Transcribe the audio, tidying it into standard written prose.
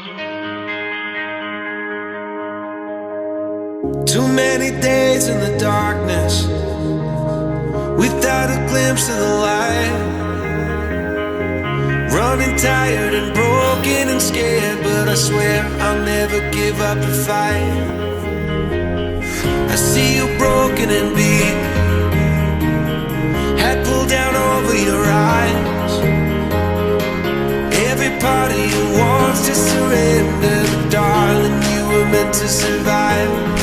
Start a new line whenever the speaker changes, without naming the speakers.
Too many days in the darkness without a glimpse of the light. Running tired and broken and scared, but I swear I'll never give up the fight. I see you broken and beat, head pulled down over your eyes. Every part of you wants to surrender, but darling, you were meant to survive.